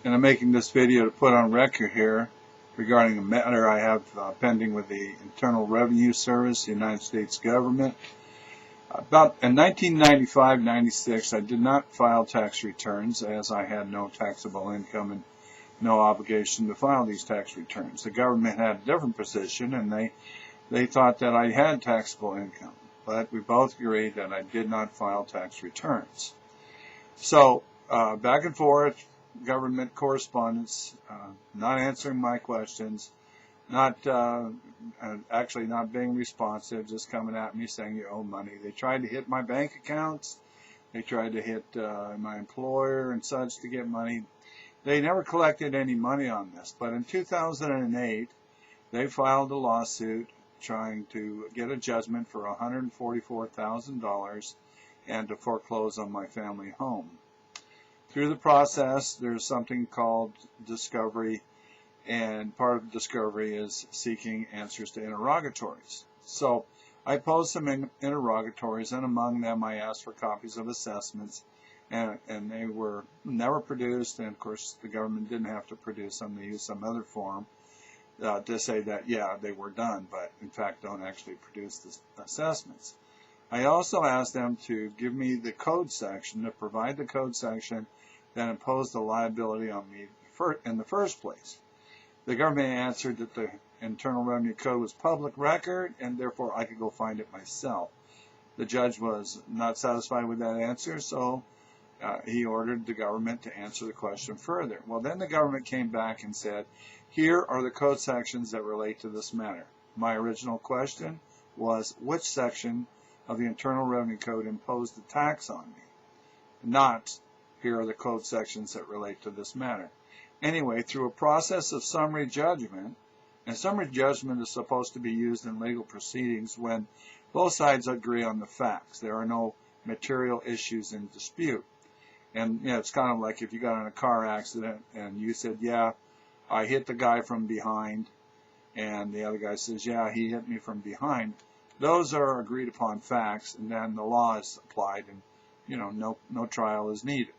And I'm making this video to put on record here regarding a matter I have pending with the Internal Revenue Service, the United States government. About in 1995-96, I did not file tax returns as I had no taxable income and no obligation to file these tax returns. The government had a different position, and they thought that I had taxable income, but we both agreed that I did not file tax returns. So back and forth, government correspondence, not answering my questions, not actually not being responsive, just coming at me saying you owe money. They tried to hit my bank accounts. They tried to hit my employer and such to get money. They never collected any money on this, but in 2008, they filed a lawsuit trying to get a judgment for $144,000 and to foreclose on my family home. Through the process, there's something called discovery, and part of discovery is seeking answers to interrogatories. So I posed some interrogatories, and among them I asked for copies of assessments, and they were never produced, and of course the government didn't have to produce them. They used some other form to say that, yeah, they were done, but in fact don't actually produce the assessments. I also asked them to give me the code section, to provide the code section that imposed the liability on me in the first place. The government answered that the Internal Revenue Code was public record, and therefore I could go find it myself. The judge was not satisfied with that answer, so he ordered the government to answer the question further. Well, then the government came back and said, here are the code sections that relate to this matter. My original question was, which section of the Internal Revenue Code imposed the tax on me? Not, here are the code sections that relate to this matter. Anyway, through a process of summary judgment, and summary judgment is supposed to be used in legal proceedings when both sides agree on the facts. There are no material issues in dispute. And you know, it's kind of like if you got in a car accident and you said, yeah, I hit the guy from behind, and the other guy says, yeah, he hit me from behind. Those are agreed upon facts, and then the law is applied, and you know, no trial is needed.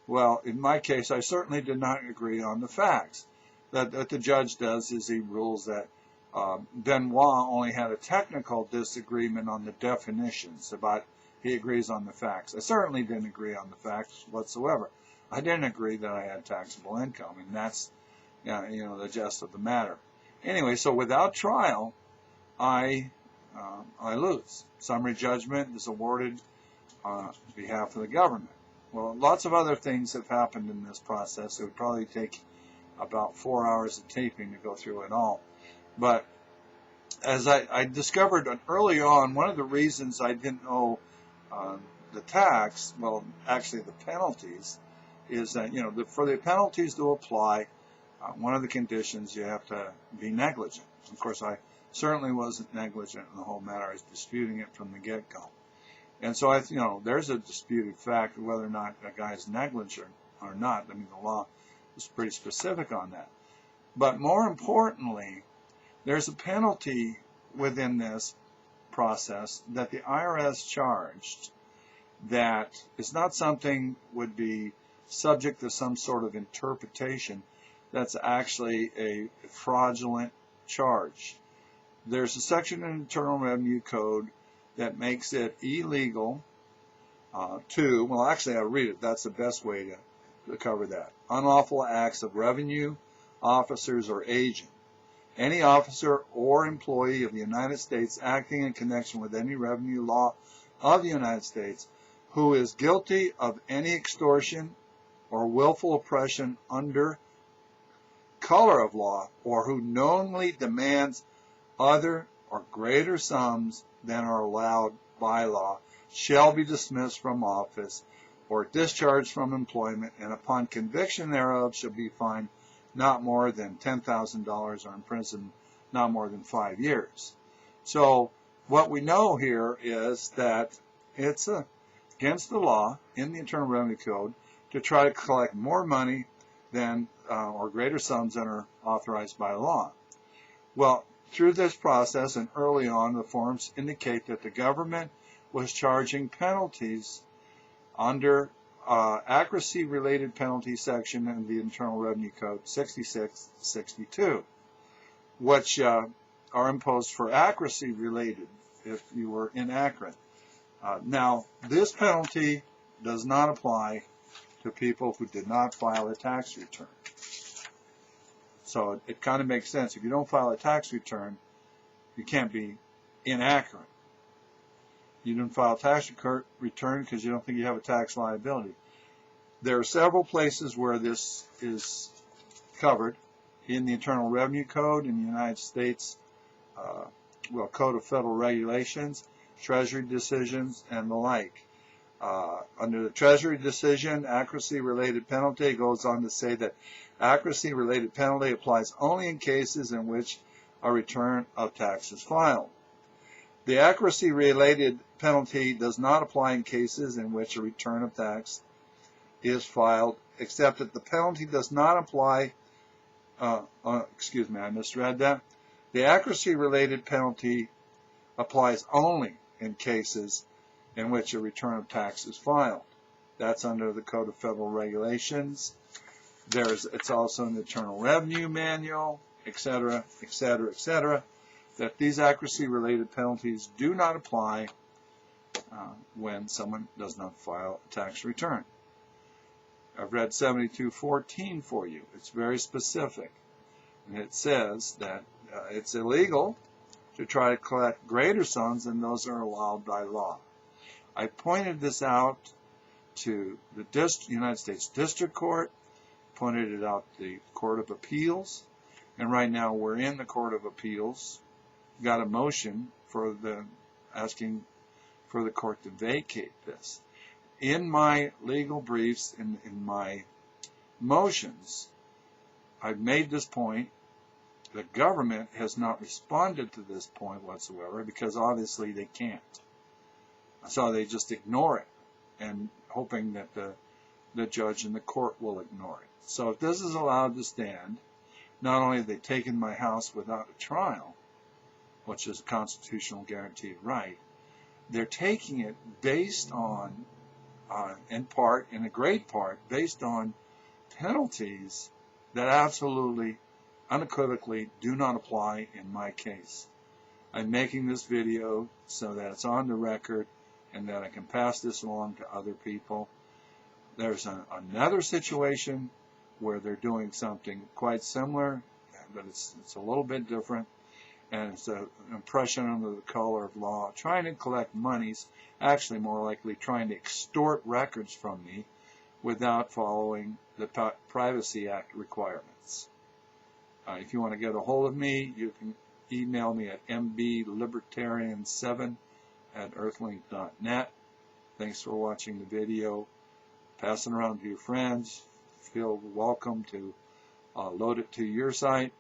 Well, in my case, I certainly did not agree on the facts. That the judge does is he rules that Benoit only had a technical disagreement on the definitions, but he agrees on the facts. I certainly didn't agree on the facts whatsoever. I didn't agree that I had taxable income, and that's the gist of the matter. Anyway, so without trial, I lose. Summary judgment is awarded on behalf of the government. Well, lots of other things have happened in this process. It would probably take about 4 hours of taping to go through it all. But as I discovered early on, one of the reasons I didn't owe the tax, well, actually the penalties, is that, for the penalties to apply, one of the conditions, you have to be negligent. Of course, I certainly wasn't negligent in the whole matter. I was disputing it from the get-go. And so, there's a disputed fact of whether or not a guy is negligent or not. I mean, the law is pretty specific on that. But more importantly, there's a penalty within this process that the IRS charged that is not something would be subject to some sort of interpretation. That's actually a fraudulent charge. There's a section in the Internal Revenue Code that makes it illegal well, actually I'll read it. That's the best way to cover that. Unlawful acts of revenue officers or agent. Any officer or employee of the United States acting in connection with any revenue law of the United States who is guilty of any extortion or willful oppression under color of law, or who knowingly demands other or greater sums than are allowed by law, shall be dismissed from office or discharged from employment, and upon conviction thereof shall be fined not more than $10,000 or imprisoned not more than 5 years. So what we know here is that it's against the law in the Internal Revenue Code to try to collect more money than or greater sums than are authorized by law. Well, through this process and early on, the forms indicate that the government was charging penalties under accuracy-related penalty section in the Internal Revenue Code 6662, which are imposed for accuracy-related if you were inaccurate. Now, this penalty does not apply to people who did not file a tax return. So it kind of makes sense. If you don't file a tax return, you can't be inaccurate. You didn't file a tax return because you don't think you have a tax liability. There are several places where this is covered in the Internal Revenue Code in the United States, Code of Federal Regulations, Treasury decisions, and the like. Under the Treasury decision, accuracy-related penalty goes on to say that accuracy-related penalty applies only in cases in which a return of tax is filed. The accuracy-related penalty does not apply in cases in which a return of tax is filed, except that the penalty does not apply, excuse me, I misread that. The accuracy-related penalty applies only in cases in which a return of tax is filed. That's under the Code of Federal Regulations. It's also in the Internal Revenue Manual, etc., etc., etc., that these accuracy-related penalties do not apply when someone does not file a tax return. I've read 7214 for you. It's very specific. And it says that it's illegal to try to collect greater sums than those are allowed by law. I pointed this out to the United States District Court, pointed it out to the Court of Appeals, and right now we're in the Court of Appeals. Got a motion for asking for the court to vacate this. In my legal briefs, in my motions, I've made this point. The government has not responded to this point whatsoever because obviously they can't. So they just ignore it and hoping that the judge and the court will ignore it. So if this is allowed to stand, not only have they taken my house without a trial, which is a constitutional guaranteed right, they're taking it based on, in a great part, based on penalties that absolutely, unequivocally do not apply in my case. I'm making this video so that it's on the record and that I can pass this along to other people. There's another situation where they're doing something quite similar, but it's a little bit different, and it's an impression under the color of law, trying to collect monies, actually more likely trying to extort records from me without following the Privacy Act requirements. If you want to get a hold of me, you can email me at mblibertarian7@earthlink.net. Thanks for watching the video. Pass it around to your friends. Feel welcome to load it to your site.